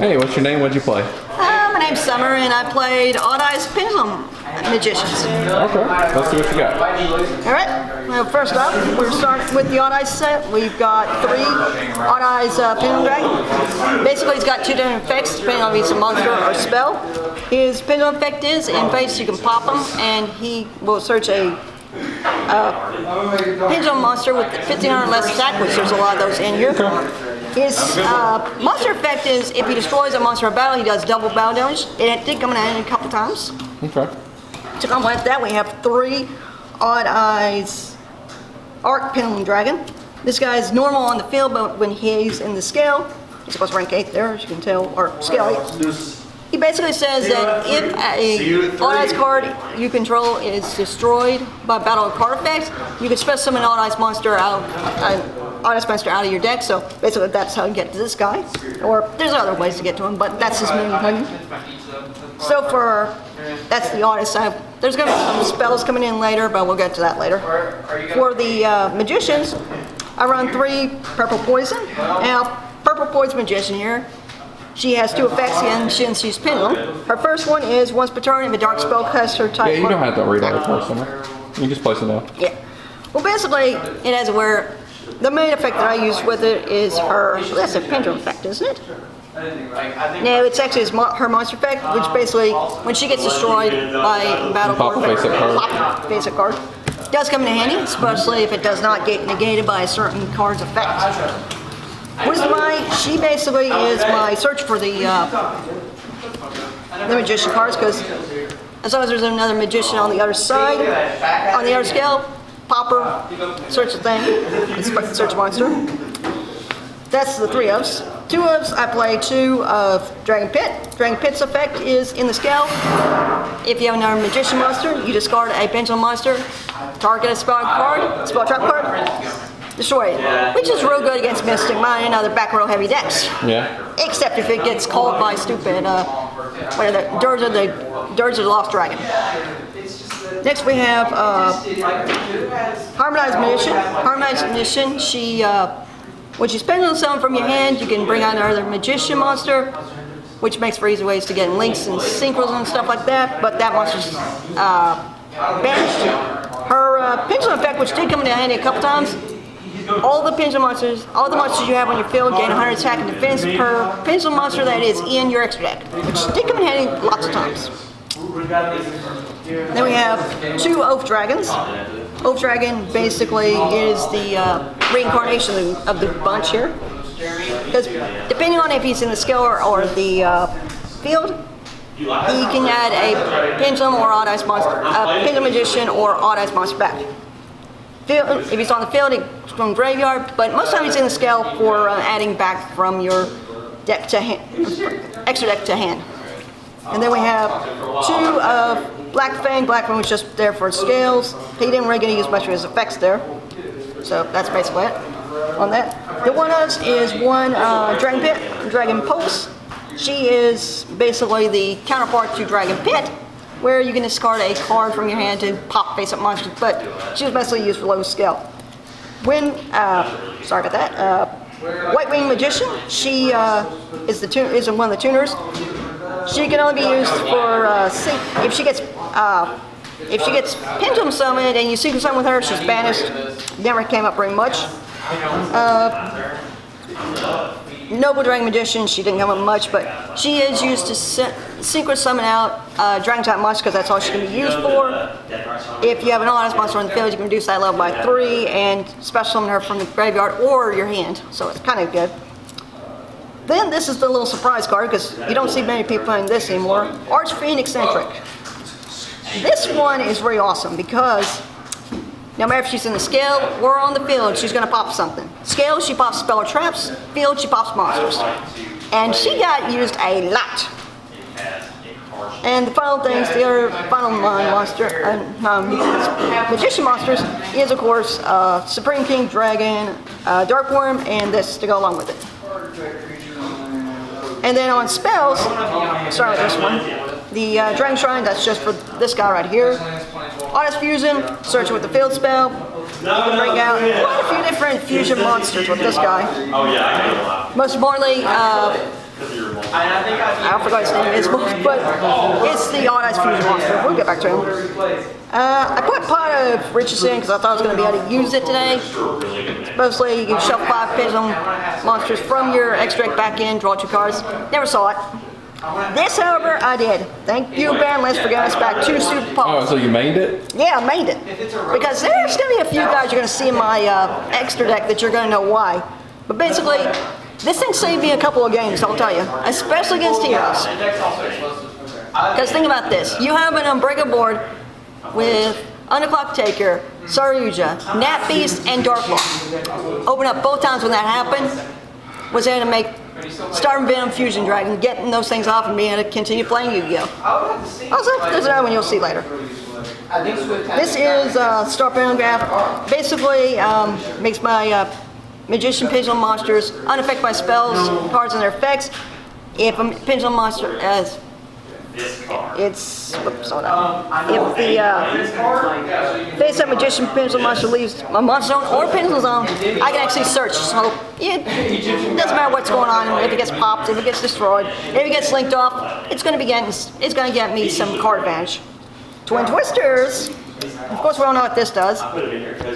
Hey, what's your name? What'd you play? My name's Summer, and I played Odd Eyes Pendulum Magicians. Okay, let's see what you got. All right. Well, first up, we're starting with the Odd Eyes set. We've got 3 Odd Eyes Pendulum Dragon. Basically, he's got 2 different effects depending on if he's a monster or a spell. His Pendulum effect is in face you can pop him, and he will search a Pendulum monster with 1500 less attack, which there's a lot of those in here. His monster effect is if he destroys a monster in battle, he does double battle damage. It did come in a couple times. Okay. To complement that, we have 3 Odd Eyes Arc Pendulum Dragon. This guy is normal on the field, but when he's in the scale, he's supposed to rank 8 there, as you can tell, or scale 8. He basically says that if a Odd Eyes card you control is destroyed by battle or card effects, you can special summon an Odd Eyes monster out of your deck. So basically, that's how you get to this guy. Or there's other ways to get to him, but that's his main thing. So that's the Odd Eyes side. There's going to be some spells coming in later, but we'll get to that later. For the magicians, I run 3 Purple Poison. Now, Purple Poison Magician here. She has 2 effects and since she's Pendulum. Her first one is once per turn if a dark spell casts her type. Yeah, you don't have to read all the cards somewhere. You can just place it down. Yeah. Well, basically, it has where the main effect that I use with it is her. Well, that's a Pendulum effect, isn't it? No, it's actually her monster effect, which basically, when she gets destroyed by battle pop card, face-up card. Pop face-up card. Does come in handy, especially if it does not get negated by a certain card's effect. She basically is my search for the magician cards, because as long as there's another magician on the other side, on the other scale, pop her, search the thing, search monster. That's the 3 ofs. 2 ofs, I play 2 of Dragon Pit. Dragon Pit's effect is in the scale. If you have another magician monster, you discard a Pendulum monster, target a spell trap card, destroy it, which is real good against Mystic Mine and other back row heavy decks. Yeah. Except if it gets called by stupid, Dirge of the Lost Dragon. Next we have Harmonized Magician. Harmonized Magician, when she's Pendulum summoned from your hand, you can bring out another Magician monster, which makes for easy ways to get links and synchros and stuff like that, but that monster's banished. Her Pendulum effect, which did come into handy a couple times, all the monsters you have on your field gain 100 attack and defense per Pendulum monster that is in your extra deck, which did come in handy lots of times. Then we have 2 Oath Dragons. Oath Dragon basically is the reincarnation of the bunch here, because depending on if he's in the scale or the field, he can add a Pendulum or Odd Eyes monster, a Pendulum Magician or Odd Eyes monster back. If he's on the field, it's from graveyard, but most of the time he's in the scale for adding back from your deck to hand, extra deck to hand. And then we have 2 of Black Fang. Black Fang was just there for scales. He didn't really get to use much of his effects there. So that's basically it on that. The 1 of is 1 Dragon Pit, Dragon Pulse. She is basically the counterpart to Dragon Pit, where you can discard a card from your hand to pop face-up monsters, but she was basically used for low scale. Sorry about that. White Wing Magician, she is one of the tuners. She can only be used for if she gets Pendulum summoned and you secret summon with her, she's banished. Never came up very much. Noble Dragon Magician, she didn't come up much, but she is used to secret summon out Dragon type monster, because that's all she can be used for. If you have an Odd Eyes monster on the field, you can reduce that level by 3 and special summon her from the graveyard or your hand, so it's kind of good. Then this is the little surprise card, because you don't see many people playing this anymore. Archfiend Eccentric. This one is very awesome because no matter if she's in the scale or on the field, she's going to pop something. Scale, she pops spell or traps. Field, she pops monsters. And she got used a lot. And the final things, the other final magician monsters is, of course, Supreme King Dragon, Dark Worm, and this to go along with it. And then on spells, start with this one. The Dragon Shrine, that's just for this guy right here. Honest Fusion, search with the field spell. You can bring out quite a few different fusion monsters with this guy. Most importantly, I forgot his name is, but it's the Odd Eyes Fusion monster. We'll get back to him. I put Pot of Riches in because I thought I was going to be able to use it today. Supposedly, you can shuffle 5 Pendulum monsters from your extra deck back in, draw 2 cards. Never saw it. This, however, I did. Thank you, Bandless, for getting us back 2 Super Pops. Oh, so you mained it? Yeah, I made it. Because there's going to be a few guys you're going to see in my extra deck that you're going to know why. But basically, this thing saved me a couple of games, I'll tell you. Especially against Heroes. Because think about this. You have an Unbreakable board with Underclock Taker, Yugioh, Nat Beast, and Dark Law. Open up both times when that happened. Was able to make Starving Venom, Fusion Dragon, getting those things off and being able to continue playing Yu-Gi-Oh! Also, there's another one you'll see later. This is Star Pendulum. Basically, makes my Magician Pendulum monsters unaffected by spells, cards, and their effects. If a Pendulum monster has whoops, hold on. If the face-up Magician Pendulum monster leaves my monster zone or Pendulum zone, I can actually search. So it doesn't matter what's going on. If it gets popped, if it gets destroyed, if it gets linked off, it's going to get me some card advantage. Twin Twisters. Of course, we all know what this does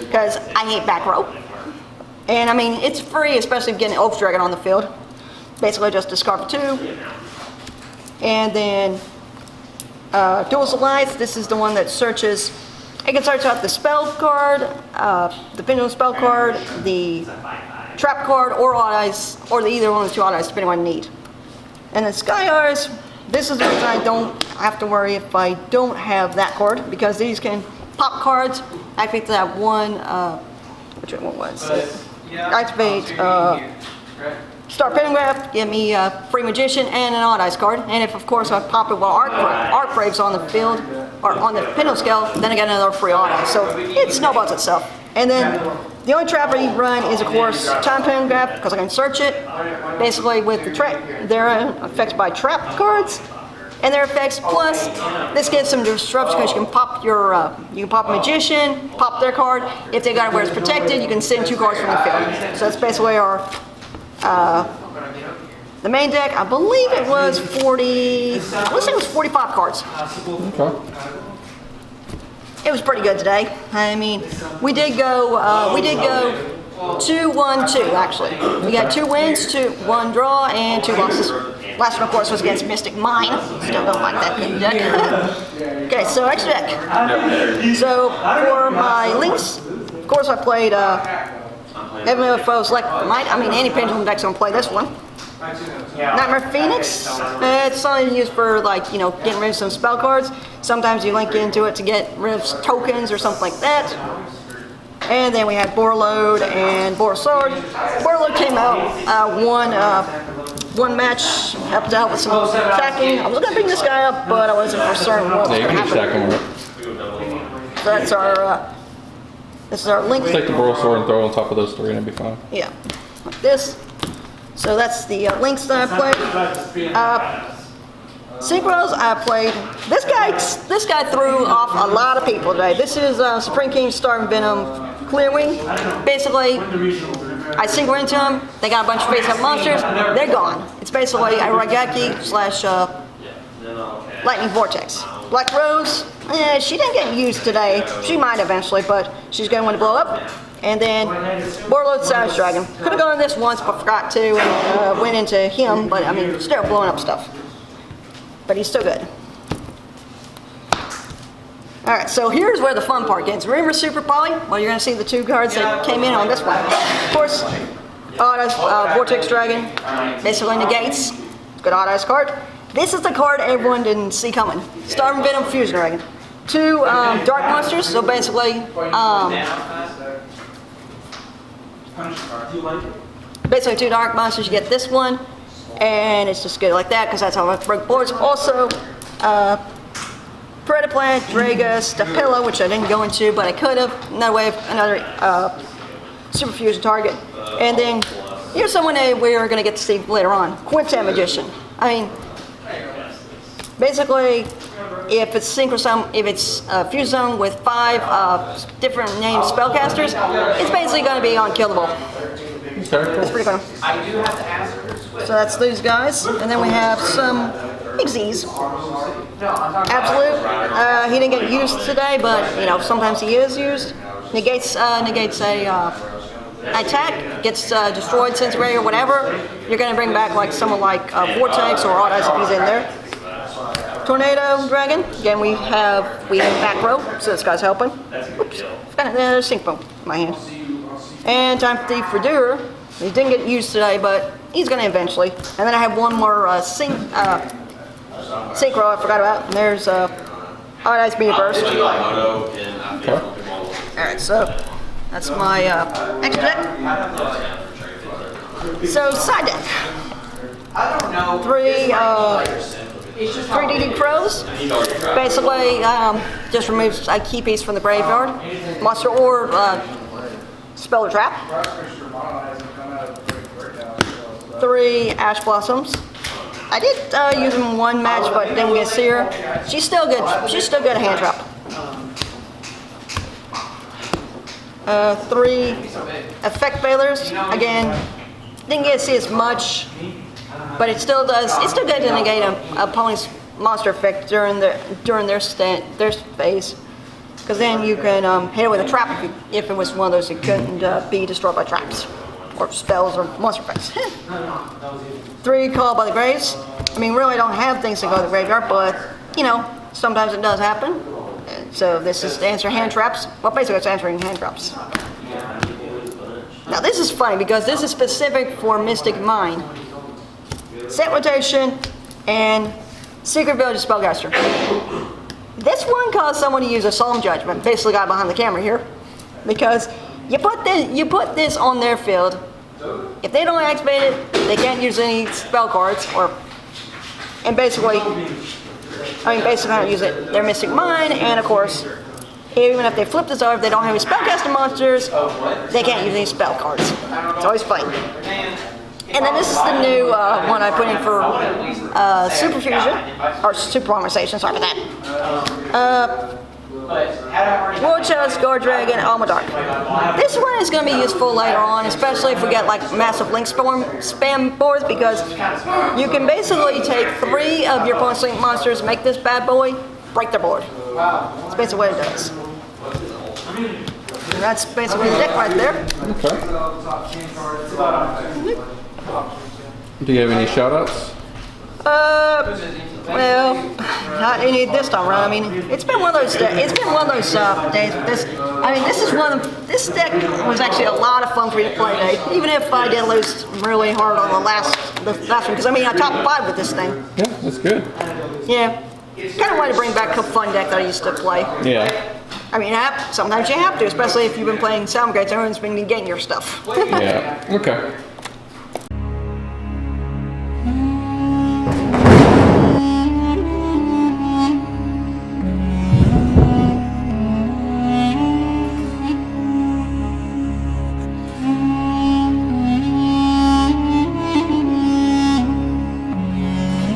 because I hate back row. And I mean, it's free, especially getting Oath Dragon on the field. Basically, just discard for 2. And then Duel's Alliance, this is the one that searches, it can search out the spell card, the Pendulum spell card, the trap card, or Odd Eyes, or either one of the 2 Odd Eyes, depending on need. And then Sky Eyes, this is the reason I don't have to worry if I don't have that card, because these can pop cards. I picked that one, which one was it? Activate Star Pendulum, give me a free Magician and an Odd Eyes card. And if, of course, I pop it while Arc Brave's on the field, or on the Pendulum scale, then I get another free Odd Eyes. So it snowballs itself. And then the only trap I run is, of course, Time Pendulum, because I can search it. Basically, with the trap, they're affected by trap cards and their effects. Plus, this gives some disruption because you can pop you can pop a Magician, pop their card. If they got it where it's protected, you can send 2 cards from the field. So that's basically our the main deck. I believe it was 40. Let's say it was 45 cards. Okay. It was pretty good today. I mean, we did go 2-1-2 actually. We got 2 wins, 1 draw, and 2 losses. Last one, of course, was against Mystic Mine. Still don't like that deck. Okay, so extra deck. Yep. So for my links, of course, I played Heaven of Foes. Any Pendulum deck's gonna play this one. Nightmare Phoenix. It's something used for getting rid of some spell cards. Sometimes you link into it to get rid of tokens or something like that. And then we had Borload and Borosword. Borload came out, one match, helped out with some attacking. I was gonna bring this guy up, but I wasn't for certain what was Yeah, you gonna can stack happen. them up. So that's our this is our link. Take the Boral Sword and throw it on top of those 3 and it'll be fine. Yeah, like this. So that's the links that I played. Synchros, I played. This guy threw off a lot of people today. This is Supreme King Starving Venom Clearwing. Basically, I synchro into them. They got a bunch of face-up monsters. They're gone. It's basically a Raigeki / Lightning Vortex. Black Rose, she didn't get used today. She might eventually, but she's going to blow up. And then Warlord Savage Dragon. Could have gone this once, but forgot to, and went into him. But I mean, still blowing up stuff. But he's still good. Alright, so here's where the fun part gets. Remember Super Poly? Well, you're going to see the 2 cards that came in on this one. Of course, Odd Eyes Vortex Dragon basically negates. Good Odd Eyes card. This is the card everyone didn't see coming. Starving Venom Fusion Dragon. 2 Dark Monsters, so basically, basically 2 Dark Monsters. You get this one, and it's just good like that because that's how I break boards. Also, Predaplant, Dragus, Stapilla, which I didn't go into, but I could have. Another way, another Super Fusion target. And then here's someone that we're going to get to see later on. Quintet Magician. I mean, basically, if it's Synchro, if it's Fusion Zone with 5 different named spellcasters, it's basically going to be unkillable. Okay. It's pretty cool. So that's these guys. And then we have some Z's. Absolute. He didn't get used today, but you know, sometimes he is used. Negates a attack, gets destroyed, disintegrated, or whatever. You're gonna bring back like someone like Vortex or Odd Eyes if he's in there. Tornado Dragon. Again, we have back row, so this guy's helping. Oops, got another sync boom in my hand. And Time Thief for Dur. He didn't get used today, but he's gonna eventually. And then I have one more synchro I forgot about. And there's Odd Eyes Meteor Burst. Okay. Alright, so that's my extra deck. So side deck. Three 3DD Pros. Basically, just removes a key piece from the graveyard. Monster or spell or trap. 3 Ash Blossoms. I did use them in one match, but didn't get to see her. She's still good. She's still good at hand trap. 3 Effect Veilers. Again, didn't get to see as much, but it still does. It's still good to negate an opponent's monster effect during their phase, because then you can hit it with a trap if it was one of those that couldn't be destroyed by traps or spells or monster effects. 3 Call by the Graves. I mean, really don't have things to go to the graveyard, but you know, sometimes it does happen. And so this is to answer hand traps. Well, basically it's answering hand traps. Now this is funny because this is specific for Mystic Mine. Set rotation and Secret Village Spellcaster. This one caused someone to use a Solemn Judgment, basically the guy behind the camera here, because you put this on their field. If they don't activate it, they can't use any spell cards, and basically how to use it. They're Mystic Mine, and of course, even if they flip this over, if they don't have any spellcasting monsters, they can't use any spell cards. It's always fun. And then this is the new one I put in for Super Fusion, or Super Conversation, sorry about that. War Chest, Guard Dragon, Almadark. This one is going to be useful later on, especially if we get like massive link spam boards, because you can basically take 3 of your opponent's link monsters, make this bad boy, break their board. That's basically what it does. And that's basically the deck right there. Okay. Do you have any shout-outs? Well, not any this time around. I mean, it's been one of those days. It's been one of those days. This deck was actually a lot of fun for me to play today. Even if I did lose really hard on the last one, because I mean I top 5 with this thing. Yeah, that's good. Yeah, kind of wanted to bring back a fun deck that I used to play. Yeah. I mean, sometimes you have to, especially if you've been playing Sound Gates and everyone's been negating your stuff. Yeah. Okay.